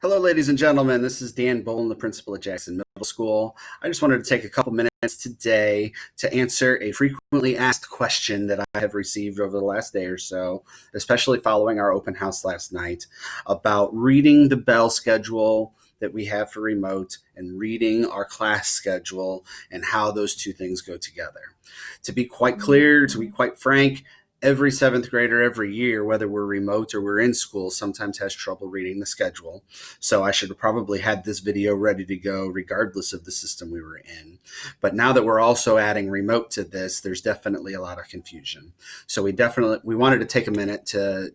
Hello, ladies and gentlemen. This is Dan Bolin, the principal at Jackson Middle School. I just wanted to take a couple minutes today to answer a frequently asked question that I have received over the last day or so, especially following our open house last night, about reading the bell schedule that we have for remote and reading our class schedule and how those two things go together. To be quite clear, to be quite frank, every seventh grader every year, whether we're remote or we're in school, sometimes has trouble reading the schedule. So I should have probably had this video ready to go regardless of the system we were in. But now that we're also adding remote to this, there's definitely a lot of confusion. So we wanted to take a minute to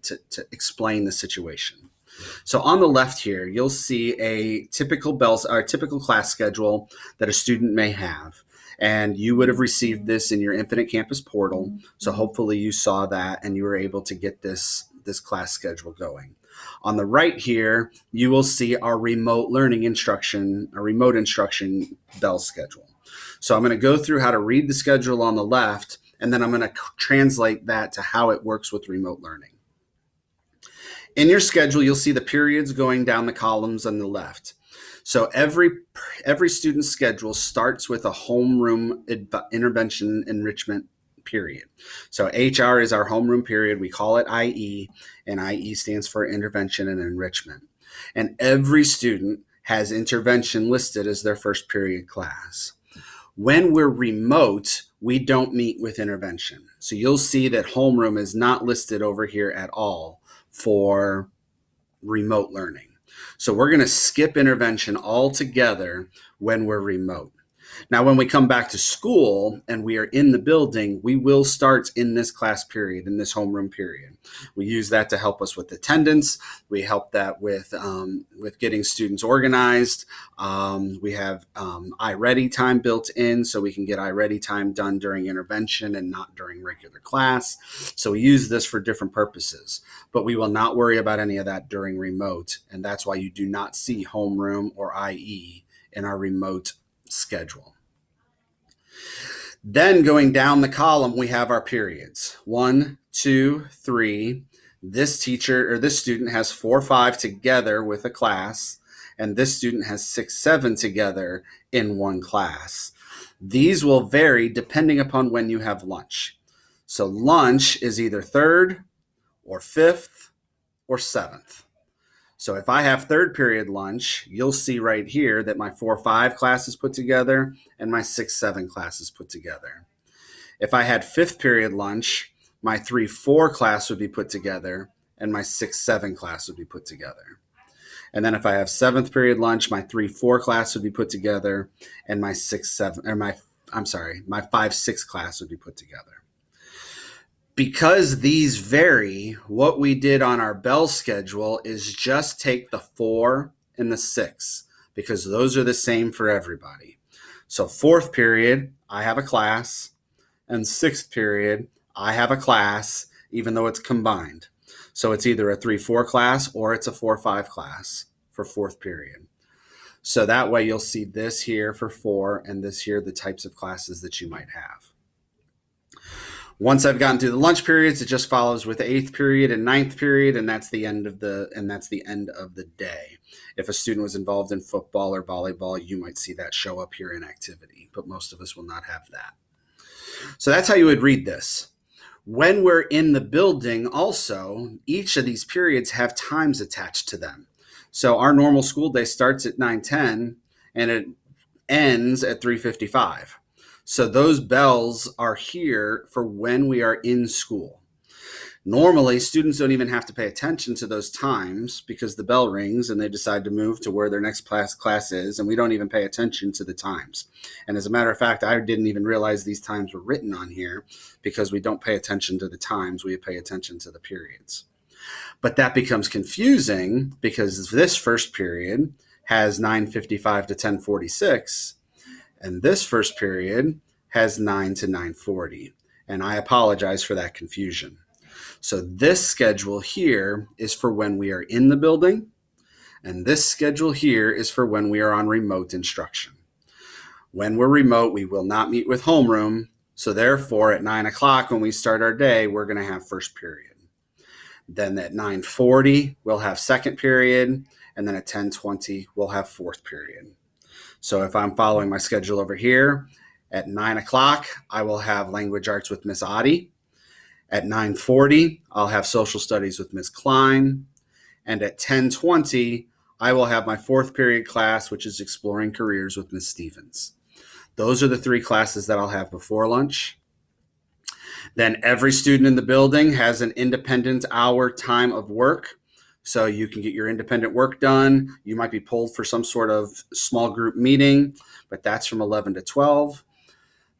explain the situation. So on the left here, you'll see a typical class schedule that a student may have. And you would have received this in your Infinite Campus portal. So hopefully you saw that and you were able to get this class schedule going. On the right here, you will see our remote instruction bell schedule. So I'm going to go through how to read the schedule on the left, and then I'm going to translate that to how it works with remote learning. In your schedule, you'll see the periods going down the columns on the left. So every student's schedule starts with a homeroom intervention enrichment period. So HR is our homeroom period. We call it IE, and IE stands for intervention and enrichment. And every student has intervention listed as their first period class. When we're remote, we don't meet with intervention. So you'll see that homeroom is not listed over here at all for remote learning. So we're going to skip intervention altogether when we're remote. Now, when we come back to school and we are in the building, we will start in this class period, in this homeroom period. We use that to help us with attendance. We help that with getting students organized. We have iReady time built in, so we can get iReady time done during intervention and not during regular class. So we use this for different purposes, but we will not worry about any of that during remote. And that's why you do not see homeroom or IE in our remote schedule. Then going down the column, we have our periods. 1, 2, 3. This teacher or this student has 4, 5 together with a class, and this student has 6, 7 together in one class. These will vary depending upon when you have lunch. So lunch is either 3rd or 5th or 7th. So if I have third period lunch, you'll see right here that my 4, 5 class is put together and my 6, 7 class is put together. If I had 5th period lunch, my 3, 4 class would be put together and my 6, 7 class would be put together. And then if I have 7th period lunch, my 3, 4 class would be put together and my 5, 6 class would be put together. Because these vary, what we did on our bell schedule is just take the 4 and the 6, because those are the same for everybody. So 4th period, I have a class, and 6th period, I have a class, even though it's combined. So it's either a 3, 4 class or it's a 4, 5 class for 4th period. So that way you'll see this here for 4 and this here, the types of classes that you might have. Once I've gotten through the lunch periods, it just follows with the 8th period and 9th period, and that's the end of the day. If a student was involved in football or volleyball, you might see that show up here in activity, but most of us will not have that. So that's how you would read this. When we're in the building also, each of these periods have times attached to them. So our normal school day starts at 9:10 and it ends at 3:55. So those bells are here for when we are in school. Normally, students don't even have to pay attention to those times because the bell rings and they decide to move to where their next class is, and we don't even pay attention to the times. And as a matter of fact, I didn't even realize these times were written on here because we don't pay attention to the times, we pay attention to the periods. But that becomes confusing because this first period has 9:55 to 10:46, and this first period has 9 to 9:40. And I apologize for that confusion. So this schedule here is for when we are in the building, and this schedule here is for when we are on remote instruction. When we're remote, we will not meet with homeroom. So therefore, at 9 o'clock when we start our day, we're going to have first period. Then at 9:40, we'll have second period. and then at 10:20 we'll have fourth period. So if I'm following my schedule over here, at 9 o'clock I will have language arts with Miss Oddie. At 9:40 I'll have social studies with Miss Klein, and at 10:20 I will have my fourth period class, which is exploring careers with Miss Stevens. Those are the three classes that I'll have before lunch. Then every student in the building has an independent hour time of work. So you can get your independent work done. You might be pulled for some sort of small group meeting, but that's from 11 to 12.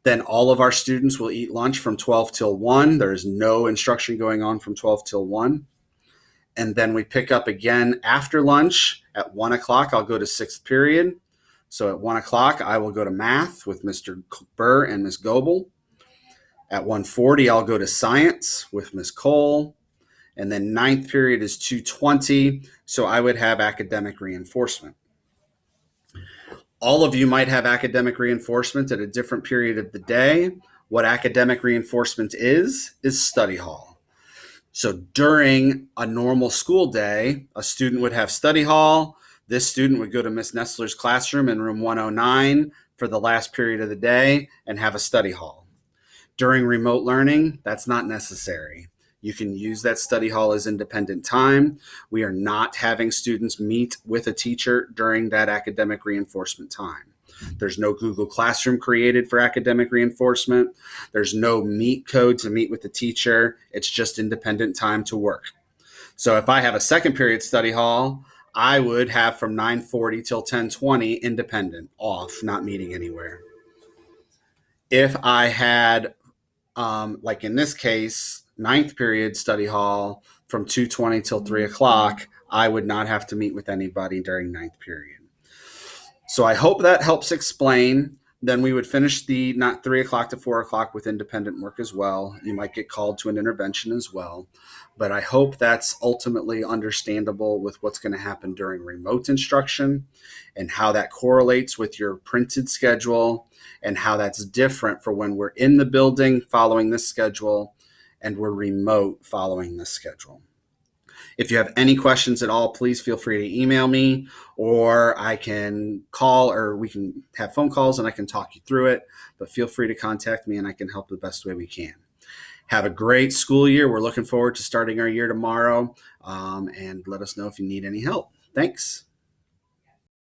Then all of our students will eat lunch from 12 till 1. There is no instruction going on from 12 till 1. And then we pick up again after lunch. At 1 o'clock, I'll go to sixth period. So at 1 o'clock, I will go to math with Mr. Burr and Miss Goebel. At 1:40, I'll go to science with Miss Cole. And then ninth period is 2:20. So I would have academic reinforcement. All of you might have academic reinforcement at a different period of the day. What academic reinforcement is study hall. So during a normal school day, a student would have study hall. This student would go to Miss Nestler's classroom in room 109 for the last period of the day and have a study hall. During remote learning, that's not necessary. You can use that study hall as independent time. We are not having students meet with a teacher during that academic reinforcement time. There's no Google Classroom created for academic reinforcement. There's no Meet code to meet with the teacher. It's just independent time to work. So if I have a second period study hall, I would have from 9:40 till 10:20 independent, off, not meeting anywhere. If I had, like in this case, ninth period study hall from 2:20 till 3 o'clock, I would not have to meet with anybody during ninth period. So I hope that helps explain. Then we would finish the not 3 o'clock to 4 o'clock with independent work as well. You might get called to an intervention as well. But I hope that's ultimately understandable with what's going to happen during remote instruction and how that correlates with your printed schedule and how that's different for when we're in the building following this schedule and we're remote following this schedule. If you have any questions at all, please feel free to email me, or I can call, or we can have phone calls and I can talk you through it. But feel free to contact me and I can help the best way we can. Have a great school year. We're looking forward to starting our year tomorrow, and let us know if you need any help. Thanks.